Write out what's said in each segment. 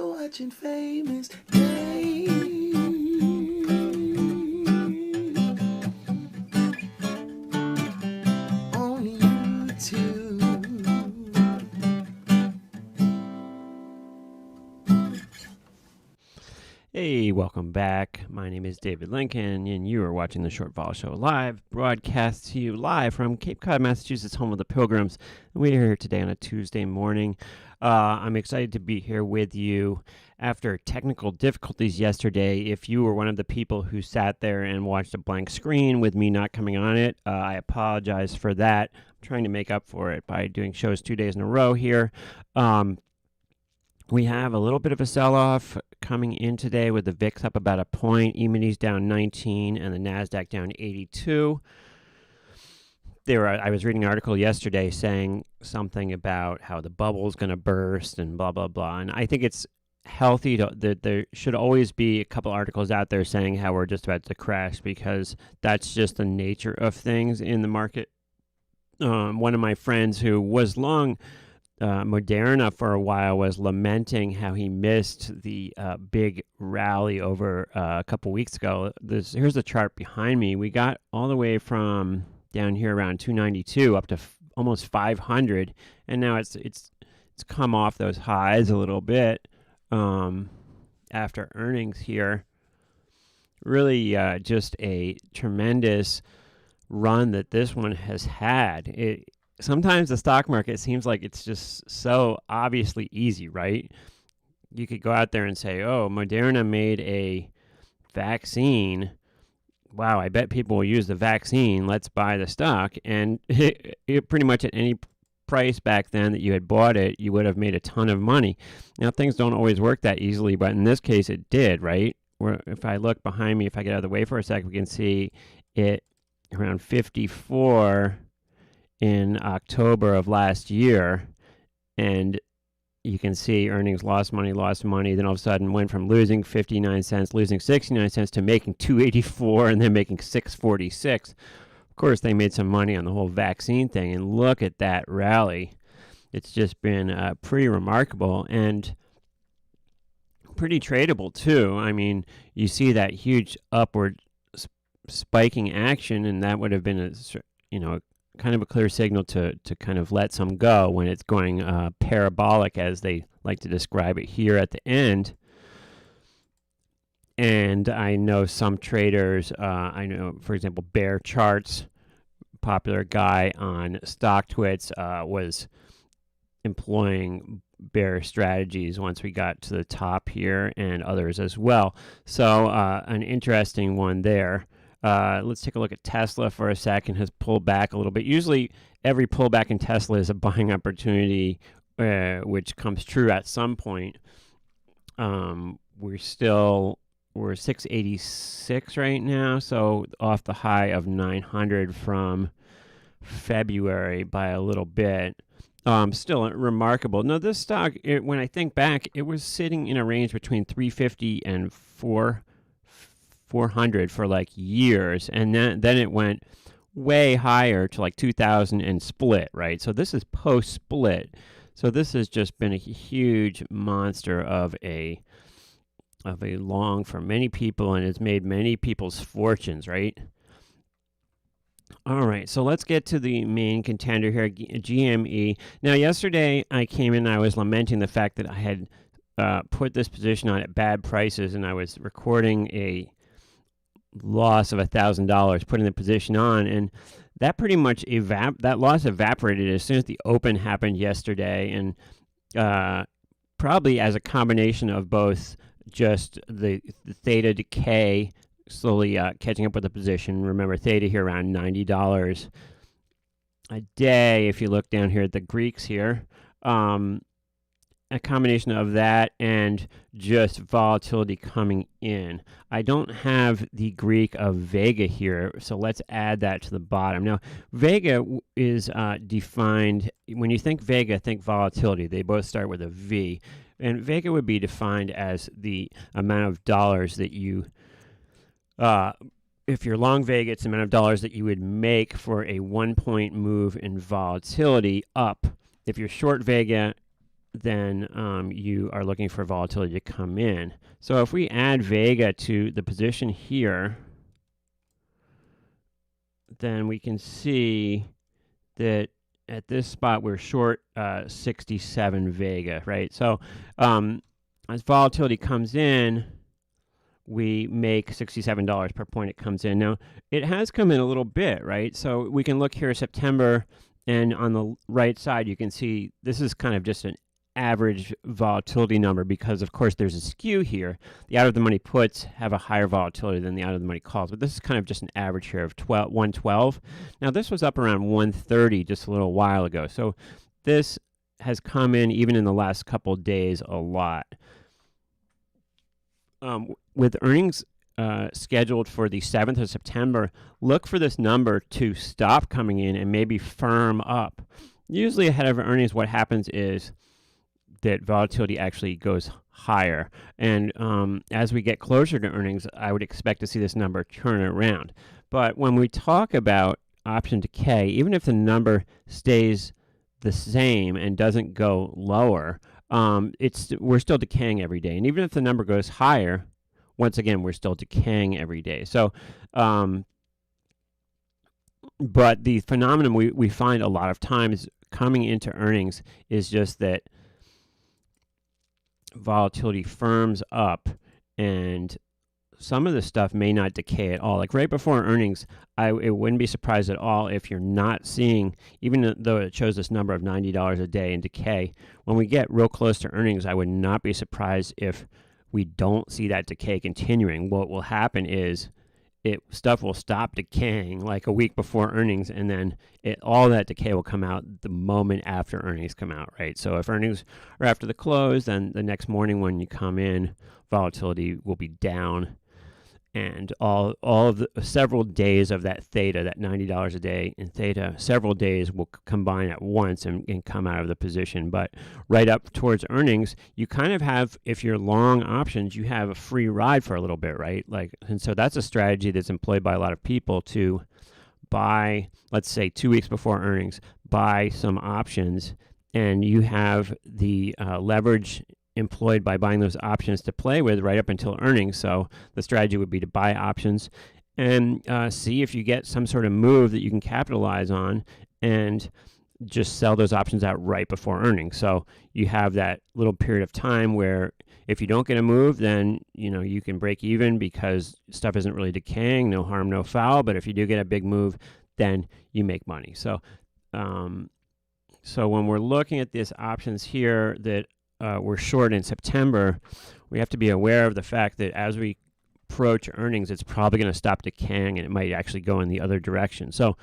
You're watching Famous Dave on YouTube. Hey, welcome back. My name is David Lincoln, and you are watching the Short Vol Show live, broadcast to you live from Cape Cod, Massachusetts, home of the Pilgrims. We are here today on a Tuesday morning. I'm excited to be here with you after technical difficulties yesterday. If you were one of the people who sat there and watched a blank screen with me not coming on it, I apologize for that. I'm trying to make up for it by doing shows 2 days in a row here. We have a little bit of a sell-off coming in today with the VIX up about a point, E-minis down 19, and the NASDAQ down 82. I was reading an article yesterday saying something about how the bubble is going to burst and blah, blah, blah. And I think it's healthy that there should always be a couple articles out there saying how we're just about to crash, because that's just the nature of things in the market. One of my friends who was long Moderna for a while was lamenting how he missed the big rally over a couple weeks ago. Here's the chart behind me. We got all the way from down here around 292 up to almost 500, and now it's come off those highs a little bit after earnings here. Really just a tremendous run that this one has had. Sometimes the stock market seems like it's just so obviously easy, right? You could go out there and say, oh, Moderna made a vaccine. Wow, I bet people will use the vaccine. Let's buy the stock. And it pretty much at any price back then that you had bought it, you would have made a ton of money. Now, things don't always work that easily, but in this case, it did, right? Where if I look behind me, if I get out of the way for a second, we can see it around 54 in October of last year, and you can see earnings lost money, then all of a sudden went from losing 59 cents, losing 69 cents to making 284 and then making 646. Of course, they made some money on the whole vaccine thing, and look at that rally. It's just been pretty remarkable and pretty tradable too. I mean, you see that huge upward spiking action, and that would have been kind of a clear signal to kind of let some go when it's going parabolic, as they like to describe it here at the end. And I know some traders, for example, Bear Charts, popular guy on StockTwits, was employing bear strategies once we got to the top here, and others as well. So an interesting one there. Let's take a look at Tesla for a second. Has pulled back a little bit. Usually every pullback in Tesla is a buying opportunity, which comes true at some point. We're 686 right now, so off the high of 900 from February by a little bit. Still remarkable. Now, this stock, when I think back, it was sitting in a range between 350 and 400 for like years, and then it went way higher to like 2000 and split, right? So this is post-split. So this has just been a huge monster of a long for many people, and it's made many people's fortunes, right? All right, so let's get to the main contender here, GME. Now, yesterday I came in and I was lamenting the fact that I had put this position on at bad prices, and I was recording a loss of $1,000 putting the position on, and that pretty much that loss evaporated as soon as the open happened yesterday, and probably as a combination of both just the theta decay slowly catching up with the position. Remember, theta here around $90 a day. If you look down here at the Greeks here, a combination of that and just volatility coming in. I don't have the Greek of Vega here, so let's add that to the bottom. Now, Vega is defined, when you think Vega, think volatility. They both start with a V. And Vega would be defined as the amount of dollars that you, if you're long Vega, it's the amount of dollars that you would make for a 1 point move in volatility up. If you're short Vega, then you are looking for volatility to come in. So if we add Vega to the position here, then we can see that at this spot we're short 67 Vega, right? So as volatility comes in, we make $67 per point it comes in. Now, it has come in a little bit, right? So we can look here September, and on the right side, you can see this is kind of just an average volatility number because, of course, there's a skew here. The out-of-the-money puts have a higher volatility than the out-of-the-money calls, but this is kind of just an average here of 112. Now, this was up around 130 just a little while ago. So this has come in, even in the last couple of days, a lot. With earnings scheduled for the 7th of September, look for this number to stop coming in and maybe firm up. Usually ahead of earnings, what happens is that volatility actually goes higher. And as we get closer to earnings, I would expect to see this number turn around. But when we talk about option decay, even if the number stays the same and doesn't go lower, we're still decaying every day. And even if the number goes higher, once again, we're still decaying every day. So, but the phenomenon we find a lot of times coming into earnings is just that volatility firms up, and some of the stuff may not decay at all. Like right before earnings, it wouldn't be surprised at all if you're not seeing, even though it shows this number of $90 a day in decay, when we get real close to earnings, I would not be surprised if we don't see that decay continuing. What will happen is stuff will stop decaying like a week before earnings, and then all that decay will come out the moment after earnings come out, right? So if earnings are after the close, then the next morning when you come in, volatility will be down, and all of the several days of that theta, that $90 a day in theta, several days will combine at once and come out of the position. But right up towards earnings, you kind of have, if you're long options, you have a free ride for a little bit, right? And so that's a strategy that's employed by a lot of people to buy, let's say 2 weeks before earnings, buy some options, and you have the leverage employed by buying those options to play with right up until earnings. So the strategy would be to buy options and see if you get some sort of move that you can capitalize on, and just sell those options out right before earnings. So you have that little period of time where if you don't get a move, then you can break even because stuff isn't really decaying, no harm, no foul. But if you do get a big move, then you make money. So so when we're looking at these options here that we're short in September, we have to be aware of the fact that as we approach earnings, it's probably going to stop decaying and it might actually go in the other direction. So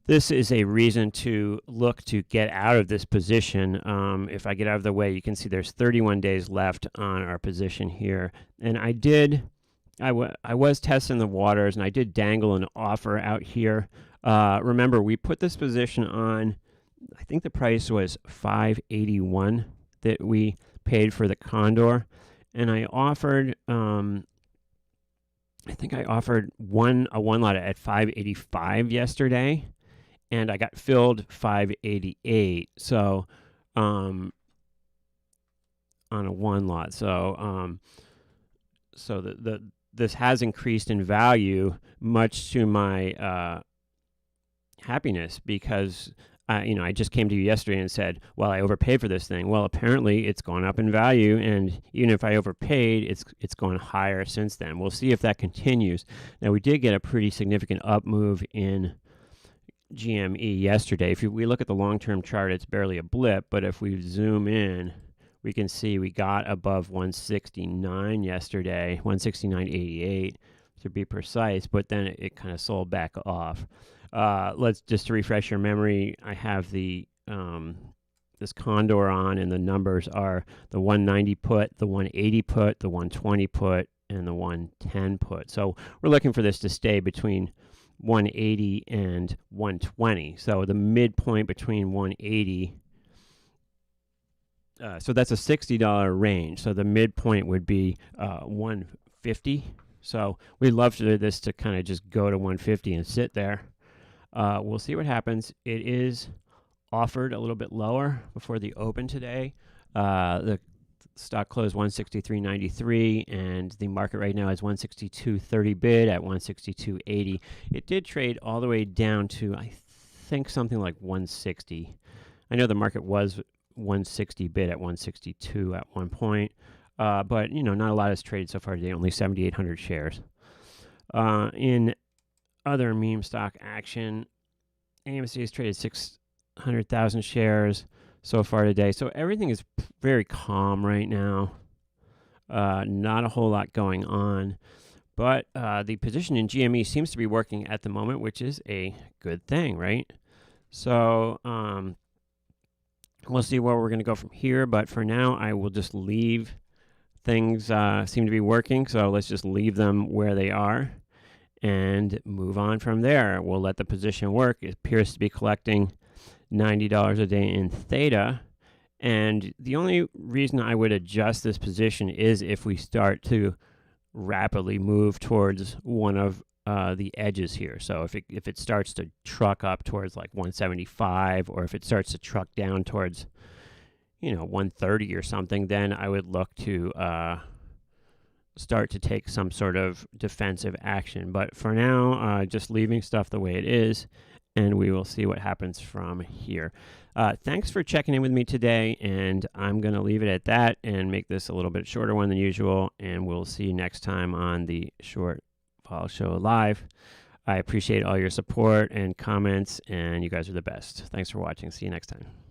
this is a reason to look to get out of this position. If I get out of the way, you can see there's 31 days left on our position here. And I was testing the waters, and I did dangle an offer out here. Remember, we put this position on, I think the price was $581 that we paid for the Condor, and I offered I think I offered a one lot at $585 yesterday, and I got filled $588. So on a one lot. So this has increased in value, much to my happiness, because I just came to you yesterday and said, well, I overpaid for this thing. Well, apparently it's gone up in value, and even if I overpaid, it's gone higher since then. We'll see if that continues. Now, we did get a pretty significant up move in GME yesterday. If we look at the long-term chart, it's barely a blip, but if we zoom in, we can see we got above 169 yesterday, 169.88 to be precise, but then it kind of sold back off. Let's just to refresh your memory, I have the this Condor on, and the numbers are the 190 put, the 180 put, the 120 put, and the 110 put. So we're looking for this to stay between 180 and 120. So the midpoint between 180, so that's a $60 range. So the midpoint would be 150. So we'd love for this to kind of just go to 150 and sit there. We'll see what happens. It is offered a little bit lower before the open today. The stock closed 163.93, and the market right now is 162.30 bid at 162.80. It did trade all the way down to, I think, something like 160. I know the market was 160 bid at 162 at one point, but not a lot has traded so far today. Only 7,800 shares. In other meme stock action, AMC has traded 600,000 shares so far today. So everything is very calm right now. Not a whole lot going on. But the position in GME seems to be working at the moment, which is a good thing, right? So we'll see where we're going to go from here. But for now, I will just leave things seem to be working. So let's just leave them where they are and move on from there. We'll let the position work. It appears to be collecting $90 a day in theta, and the only reason I would adjust this position is if we start to rapidly move towards one of the edges here. So if it starts to truck up towards like 175, or if it starts to truck down towards 130 or something, then I would look to start to take some sort of defensive action. But for now, just leaving stuff the way it is, and we will see what happens from here. Thanks for checking in with me today, and I'm going to leave it at that and make this a little bit shorter one than usual, and we'll see you next time on the Short Vol Show Live. I appreciate all your support and comments, and you guys are the best. Thanks for watching. See you next time.